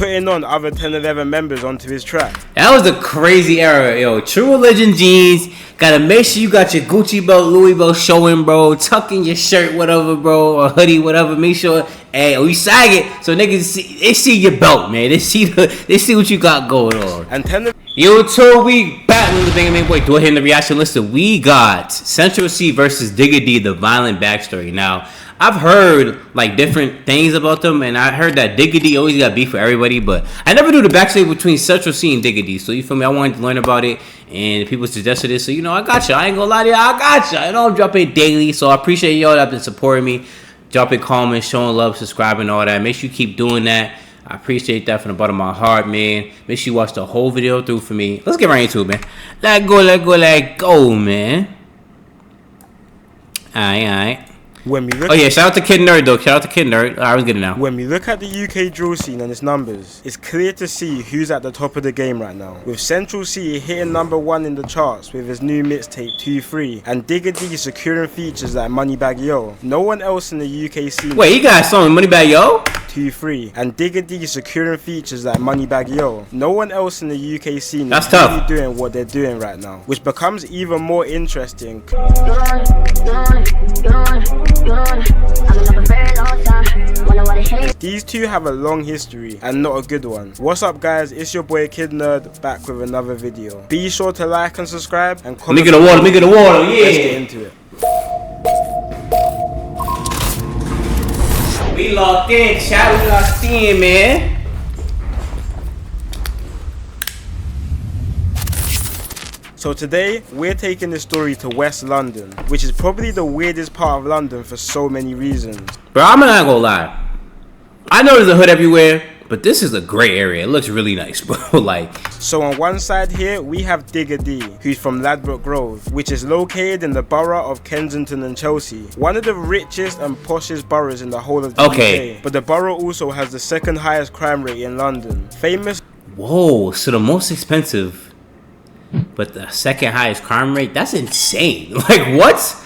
putting on other 1011 members onto his track. That was a crazy era, yo. True Religion jeans. Gotta make sure you got your Gucci belt, Louis belt showing, bro. Tuck in your shirt, whatever, bro, or hoodie, whatever. Make sure, hey, we sag it so niggas see your belt, man. They see what you got going on. And 10. Yo, so we back with the Bang Bang Boy. Do it here in the reaction list. We got Central C versus Digga D, the violent backstory. Now, I've heard like different things about them, and I heard that Digga D always got beef for everybody, but I never knew the backstory between Central C and Digga D. So you feel me? I wanted to learn about it, and people suggested it. So you know, I got you. I ain't gonna lie to you. I got you. I know I'm dropping daily, so I appreciate y'all that have been supporting me, dropping comments, showing love, subscribing, all that. Make sure you keep doing that. I appreciate that from the bottom of my heart, man. Make sure you watch the whole video through for me. Let's get right into it, man. Let go, man. Alright. When we look shout out to Kid Nerd though. Shout out to Kid Nerd. I was getting now. When we look at the UK drill scene and its numbers, it's clear to see who's at the top of the game right now. With Central C hitting #1 in the charts with his new mixtape 2-3, and Digga D securing features like Moneybag Yo. No one else in the UK scene. Wait, he got a song with Moneybag Yo? 2-3, and Digga D securing features like Moneybag Yo. No one else in the UK scene is really doing what they're doing right now, which becomes even more interesting. These two have a long history and not a good one. What's up, guys? It's your boy Kid Nerd back with another video. Be sure to like and subscribe and comment. Let me get the water, yeah. Let's get into it. We locked in, chat. We locked in, man. So today, we're taking this story to West London, which is probably the weirdest part of London for so many reasons. Bro, I'm not gonna lie. I know there's a hood everywhere, but this is a great area. It looks really nice, bro. Like. So on one side here, we have Digga D, who's from Ladbroke Grove, which is located in the borough of Kensington and Chelsea, one of the richest and poshest boroughs in the whole of the UK. But the borough also has the second highest crime rate in London. Famous. Whoa, so the most expensive, but the second highest crime rate? That's insane. Like, what?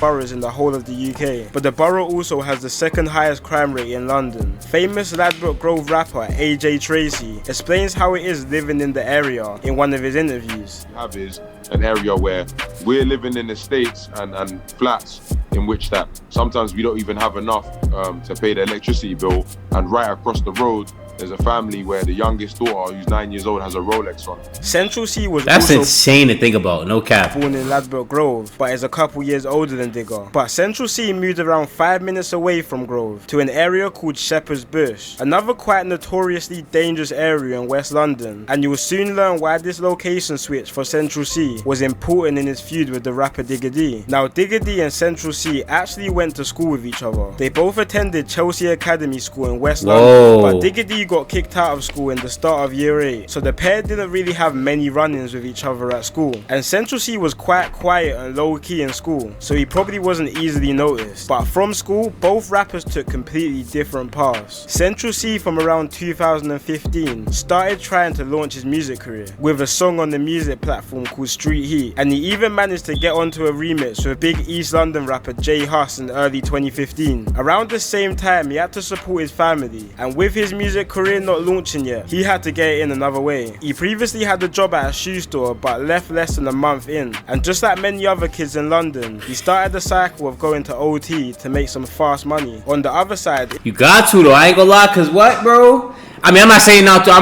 Boroughs in the whole of the UK, but the borough also has the second highest crime rate in London. Famous Ladbroke Grove rapper AJ Tracy explains how it is living in the area in one of his interviews. Have is an area where we're living in estates and flats in which that sometimes we don't even have enough to pay the electricity bill, and right across the road there's a family where the youngest daughter, who's 9 years old, has a Rolex on. Central C was That's also insane to think about, no cap. Born in Ladbroke Grove, but is a couple years older than Digga. But Central C moved around 5 minutes away from Grove to an area called Shepherd's Bush, another quite notoriously dangerous area in West London. And you will soon learn why this location switch for Central C was important in his feud with the rapper Digga D. Now, Digga D and Central C actually went to school with each other. They both attended Chelsea Academy School in West London, but Digga D got kicked out of school in the start of year 8, so the pair didn't really have many run-ins with each other at school. And Central C was quite quiet and low-key in school, so he probably wasn't easily noticed. But from school, both rappers took completely different paths. Central C, from around 2015, started trying to launch his music career with a song on the music platform called Street Heat, and he even managed to get onto a remix with big East London rapper J Hus in early 2015. Around the same time, he had to support his family, and with his music career not launching yet, he had to get it in another way. He previously had a job at a shoe store but left less than a month in, and just like many other kids in London, he started the cycle of going to OT to make some fast money. On the other side, you got to though, I ain't gonna lie, cause what, bro? I mean, I'm not saying not to,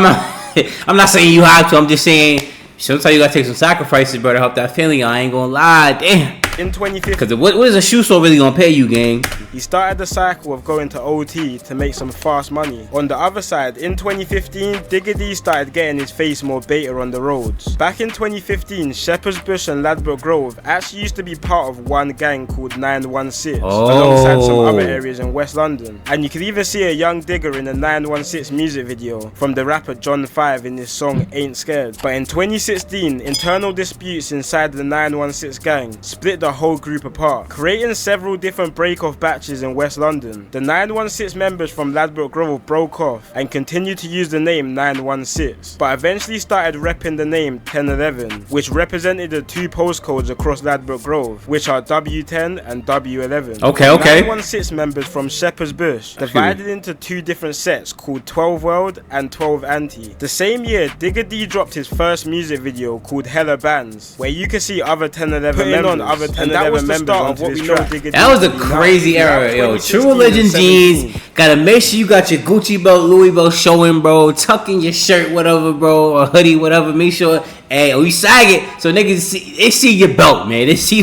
I'm not saying you have to, I'm just saying sometimes you gotta take some sacrifices, bro, to help that family. I ain't gonna lie, damn. In 2015, because what is a shoe store really gonna pay you, gang? He started the cycle of going to OT to make some fast money. On the other side, in 2015, Digga D started getting his face more beta on the roads. Back in 2015, Shepherd's Bush and Ladbroke Grove actually used to be part of one gang called 916, alongside some other areas in West London. And you can even see a young Digga in the 916 music video from the rapper John 5 in his song Ain't Scared. But in 2016, internal disputes inside the 916 gang split the the whole group apart, creating several different break-off batches in West London. The 916 members from Ladbroke Grove broke off and continued to use the name 916, but eventually started repping the name 1011, which represented the two postcodes across Ladbroke Grove, which are W10 and W11. Okay. 916 members from Shepherd's Bush divided into two different sets called 12 World and 12 Anti. The same year, Digga D dropped his first music video called Hella Bands, where you can see other 1011 members on other 1011 members of what we know Digga D. That was a crazy era, yo. True Religion jeans. Gotta make sure you got your Gucci belt, Louis belt showing, bro. Tuck in your shirt, whatever, bro, or hoodie, whatever. Make sure, hey, we sag it so niggas they see your belt, man. They see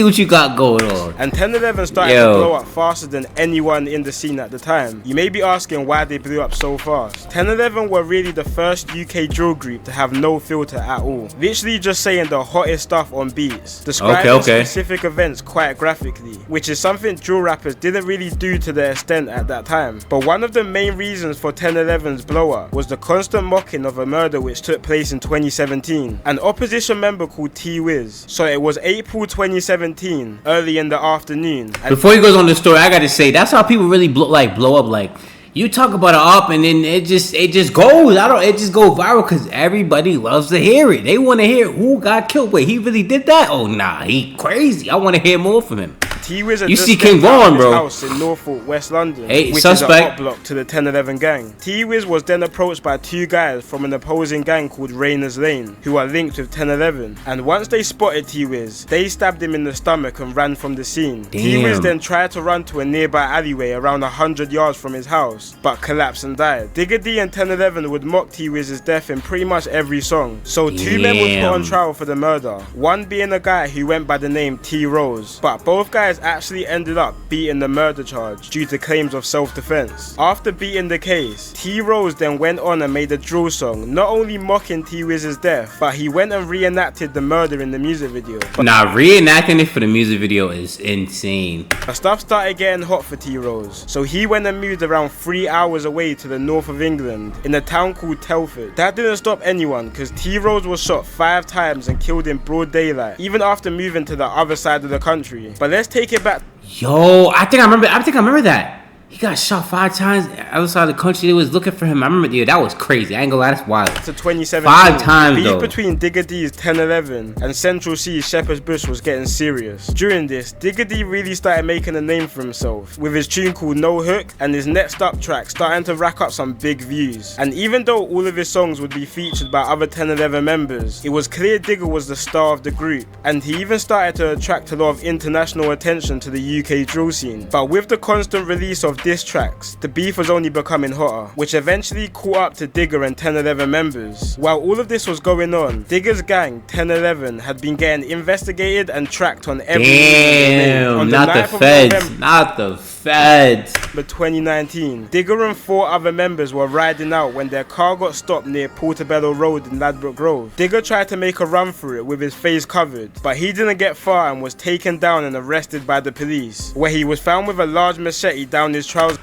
what you got going on. And 1011 started to blow up faster than anyone in the scene at the time. You may be asking why they blew up so fast. 1011 were really the first UK drill group to have no filter at all. Literally just saying the hottest stuff on beats, describing specific events quite graphically, which is something drill rappers didn't really do to the extent at that time. But one of the main reasons for 1011's blow up was the constant mocking of a murder which took place in 2017. An opposition member called T-Wiz. So it was April 2017, early in the afternoon. Before he goes on the story, I gotta say that's how people really blow up. Like, you talk about it up and then it just goes. It just go viral because everybody loves to hear it. They want to hear who got killed. Wait, he really did that? Oh nah, he crazy. I want to hear more from him. T-Wiz you see King Vaughn, bro. House in Norfolk, West London, hey, which suspect. is a hot block to the 1011 gang. T-Wiz was then approached by two guys from an opposing gang called Rayners Lane, who are linked with 1011. And once they spotted T-Wiz, they stabbed him in the stomach and ran from the scene. T-Wiz then tried to run to a nearby alleyway around 100 yards from his house, but collapsed and died. Digga D and 1011 would mock T-Wiz's death in pretty much every song. So two men were put on trial for the murder, one being a guy who went by the name T Rose, but both guys actually ended up beating the murder charge due to claims of self-defense. After beating the case, T Rose then went on and made a drill song, not only mocking T-Wiz's death, but he went and reenacted the murder in the music video. Nah, reenacting it for the music video is insane. The stuff started getting hot for T Rose, so he went and moved around 3 hours away to the north of England in a town called Telford. That didn't stop anyone because T Rose was shot 5 times and killed in broad daylight, even after moving to the other side of the country. But let's take it back. Yo, I think I remember that. He got shot 5 times outside the country. They was looking for him. I remember, yeah, that was crazy. I ain't gonna lie, that's wild. To 2017, 5 times beef though. between Digga D's 1011 and Central C's Shepherd's Bush was getting serious. During this, Digga D really started making a name for himself with his tune called No Hook and his Next Up track starting to rack up some big views. And even though all of his songs would be featured by other 1011 members, it was clear Digga was the star of the group, and he even started to attract a lot of international attention to the UK drill scene. But with the constant release of diss tracks, the beef was only becoming hotter, which eventually caught up to Digga and 1011 members. While all of this was going on, Digga's gang, 1011, had been getting investigated and tracked on every Damn, not the feds. Not the feds. But 2019, Digga and 4 other members were riding out when their car got stopped near Portobello Road in Ladbroke Grove. Digga tried to make a run for it with his face covered, but he didn't get far and was taken down and arrested by the police, where he was found with a large machete down his trousers.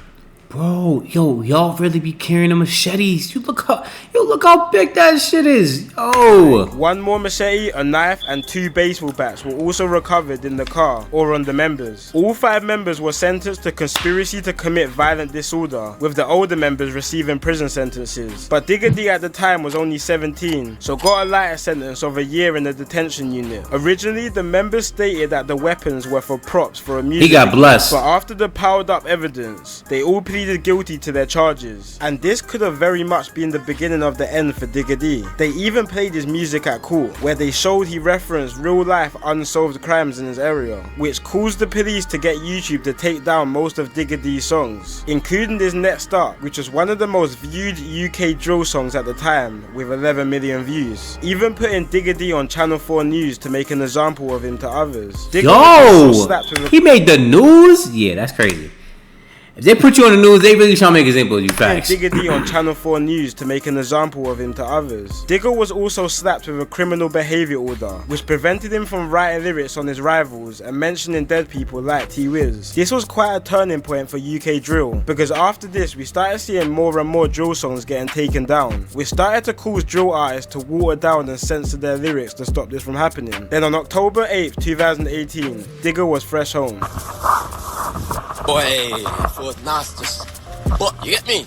Bro, yo, y'all really be carrying the machetes. You look how big that shit is. Oh. One more machete, a knife, and 2 baseball bats were also recovered in the car or on the members. All 5 members were sentenced to conspiracy to commit violent disorder, with the older members receiving prison sentences. But Digga D at the time was only 17, so got a lighter sentence of a year in the detention unit. Originally, the members stated that the weapons were for props for a music He got video, blessed. but after the piled up evidence, they all pleaded guilty to their charges, and this could have very much been the beginning of the end for Digga D. They even played his music at court, where they showed he referenced real life unsolved crimes in his area, which caused the police to get YouTube to take down most of Digga D's songs, including his Next Up, which was one of the most viewed UK drill songs at the time, with 11 million views, even putting Digga D on Channel 4 News to make an example of him to others. Digga Yo, he made the news? Yeah, that's crazy. If they put you on the news, they really trying to make an example of you. And Facts. Digga D on Channel 4 News to make an example of him to others. Digga was also slapped with a criminal behaviour order, which prevented him from writing lyrics on his rivals and mentioning dead people like T-Wiz. This was quite a turning point for UK drill, because after this we started seeing more and more drill songs getting taken down, which started to cause drill artists to water down and censor their lyrics to stop this from happening. Then on October 8th, 2018, Digga was fresh home. Boy, for nasty. What, you get me?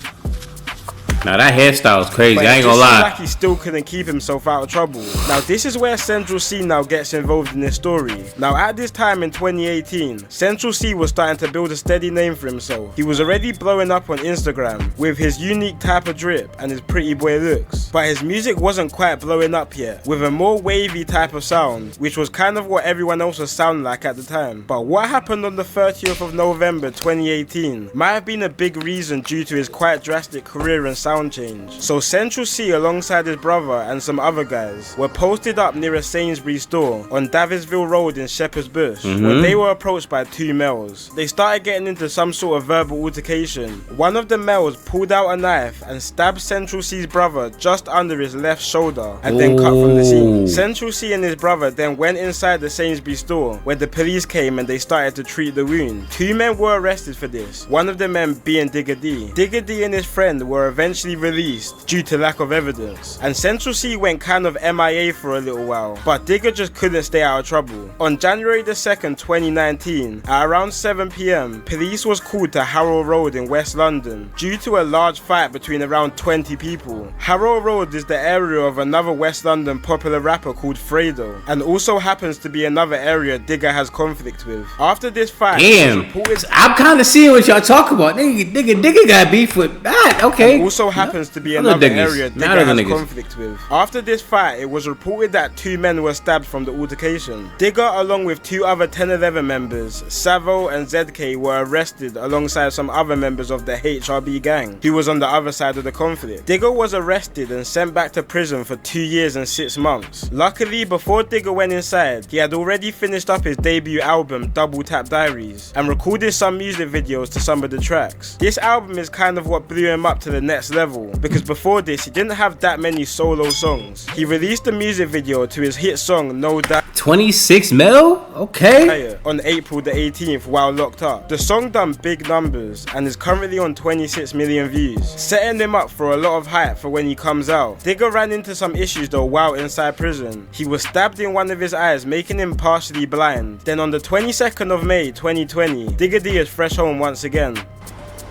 Now that hairstyle is crazy. But I ain't it gonna just seemed lie. like he still couldn't keep himself out of trouble. Now this is where Central C now gets involved in this story. Now at this time in 2018, Central C was starting to build a steady name for himself. He was already blowing up on Instagram with his unique type of drip and his pretty boy looks. But his music wasn't quite blowing up yet, with a more wavy type of sound, which was kind of what everyone else was sounding like at the time. But what happened on the 30th of November 2018 might have been a big reason due to his quite drastic career and sound change. So Central C alongside his brother and some other guys were posted up near a Sainsbury's store on Davisville Road in Shepherd's Bush when they were approached by two males. They started getting into some sort of verbal altercation. One of the males pulled out a knife and stabbed Central C's brother just under his left shoulder and then cut from the scene. Central C and his brother then went inside the Sainsbury's store where the police came and they started to treat the wound. Two men were arrested for this, one of the men being Digga D. Digga D and his friend were eventually released due to lack of evidence, and Central C went kind of MIA for a little while, but Digga just couldn't stay out of trouble. On January the 2nd, 2019, at around 7 PM, police was called to Harrow Road in West London due to a large fight between around 20 people. Harrow Road is the area of another West London popular rapper called Fredo, and also happens to be another area Digga has conflict with. After this fight, Damn, I'm kind of seeing what y'all talk about. Digga got beef with that. Okay. And also happens to be another area Digga has conflict with. After this fight, it was reported that two men were stabbed from the altercation. Digga, along with two other 1011 members, Savo and ZK, were arrested alongside some other members of the HRB gang, who was on the other side of the conflict. Digga was arrested and sent back to prison for 2 years and 6 months. Luckily, before Digga went inside, he had already finished up his debut album, Double Tap Diaries, and recorded some music videos to some of the tracks. This album is kind of what blew him up to the next level, because before this he didn't have that many solo songs. He released a music video to his hit song No Doubt 26 mil? Okay. on April the 18th while locked up. The song done big numbers and is currently on 26 million views, setting him up for a lot of hype for when he comes out. Digga ran into some issues though while inside prison. He was stabbed in one of his eyes, making him partially blind. Then on the 22nd of May 2020, Digga D is fresh home once again.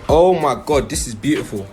Oh my god, this is beautiful.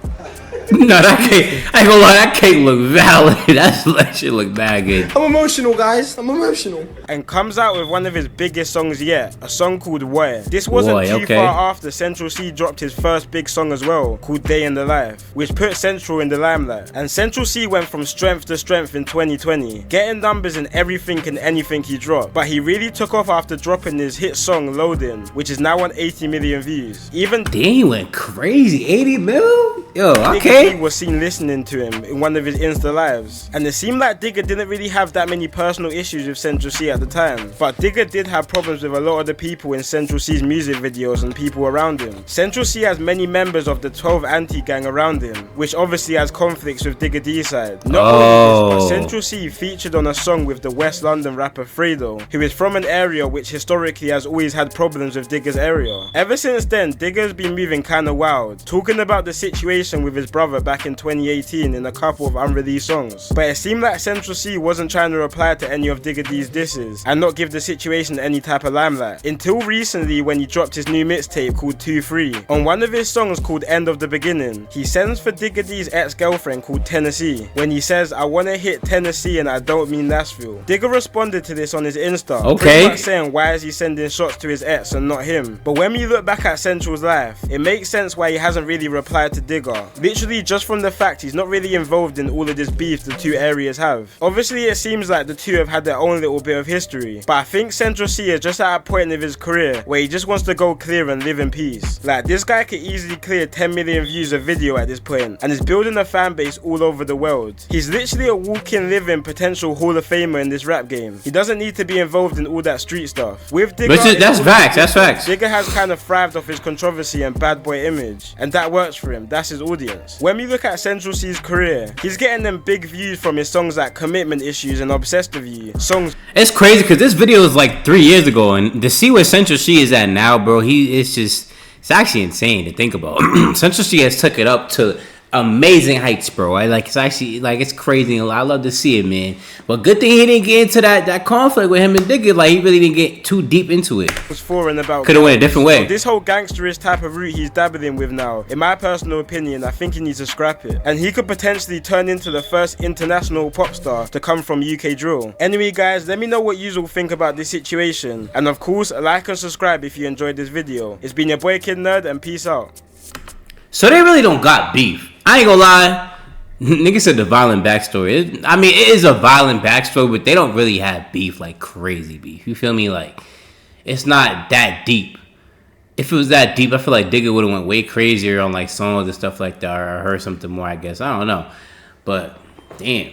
No, that cake, I ain't gonna lie, that cake look valid. That shit look bad good. I'm emotional, guys. I'm emotional. And comes out with one of his biggest songs yet, a song called Why. This wasn't Boy, too okay. far after Central C dropped his first big song as well, called Day in the Life, which put Central in the limelight. And Central C went from strength to strength in 2020, getting numbers in everything and anything he dropped. But he really took off after dropping his hit song Loading, which is now on 80 million views. Even Damn, he went crazy. 80 mil? Yo, Digga okay. D was seen listening to him in one of his Insta lives, and it seemed like Digga didn't really have that many personal issues with Central C at the time, but Digga did have problems with a lot of the people in Central C's music videos and people around him. Central C has many members of the 12 anti-gang around him, which obviously has conflicts with Digga D's side. Not only this, but Central C featured on a song with the West London rapper Fredo, who is from an area which historically has always had problems with Digga's area. Ever since then, Digga's been moving kinda wild, talking about the situation with his brother back in 2018 in a couple of unreleased songs. But it seemed like Central C wasn't trying to reply to any of Digga D's disses and not give the situation any type of limelight. Until recently when he dropped his new mixtape called 2-3. On one of his songs called End of the Beginning, he sends for Digga D's ex-girlfriend called Tennessee when he says, I wanna hit Tennessee and I don't mean Nashville. Digga responded to this on his Insta, pretty much saying why is he sending shots to his ex and not him. But when we look back at Central's life, it makes sense why he hasn't really replied to Digga. Literally especially just from the fact he's not really involved in all of this beef the two areas have. Obviously it seems like the two have had their own little bit of history, but I think Central C is just at a point of his career where he just wants to go clear and live in peace. Like, this guy could easily clear 10 million views a video at this point and is building a fan base all over the world. He's literally a walking, living potential Hall of Famer in this rap game. He doesn't need to be involved in all that street stuff. With Digga, that's facts. Digga has kind of thrived off his controversy and bad boy image, and that works for him. That's his audience. When we look at Central C's career, he's getting them big views from his songs like Commitment Issues and Obsessed with You. Songs. It's crazy because this video is like 3 years ago, and to see where Central C is at now, bro, it's actually insane to think about. Central C has took it up to amazing heights, bro. It's actually, it's crazy. I love to see it, man. But good thing he didn't get into that conflict with him and Digga. Like, he really didn't get too deep into it. Was for and about. Could have went a different way. So this whole gangsterish type of route he's dabbling with now, in my personal opinion, I think he needs to scrap it. And he could potentially turn into the first international pop star to come from UK drill. Anyway, guys, let me know what you all think about this situation. And of course, like and subscribe if you enjoyed this video. It's been your boy Kid Nerd, and peace out. So they really don't got beef. I ain't gonna lie. Nigga said the violent backstory. It is a violent backstory, but they don't really have beef, like crazy beef. You feel me? Like, it's not that deep. If it was that deep, I feel like Digga would have went way crazier on like songs and stuff like that, or heard something more, I guess. I don't know. But, damn.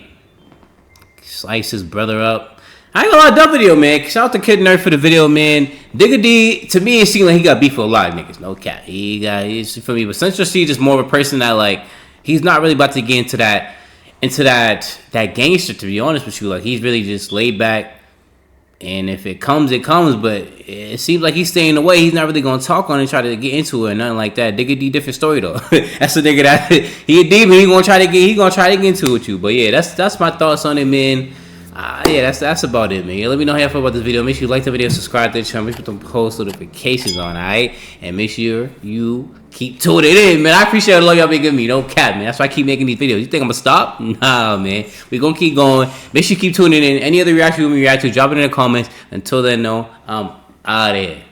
Slice his brother up. I ain't gonna lie, dumb video, man. Shout out to Kid Nerd for the video, man. Digga D, to me, it seemed like he got beef with a lot of niggas. No cap. He's for me. But Central C just more of a person that, like, he's not really about to get into that gangster, to be honest with you. Like, he's really just laid back. And if it comes, it comes. But it seems like he's staying away. He's not really gonna talk on it and try to get into it or nothing like that. Digga D, different story though. That's a nigga that he a demon. He gonna try to get into it with you. But yeah, that's my thoughts on it, man. Yeah, that's about it, man. Let me know how you feel about this video. Make sure you like the video, subscribe to the channel, make sure you put the post notifications on, alright? And make sure you keep tuning in, man. I appreciate all y'all been giving me. No cap, man. That's why I keep making these videos. You think I'm gonna stop? Nah, man. We gonna keep going. Make sure you keep tuning in. Any other reaction you want me to react to, drop it in the comments. Until then, no, I'm out of here.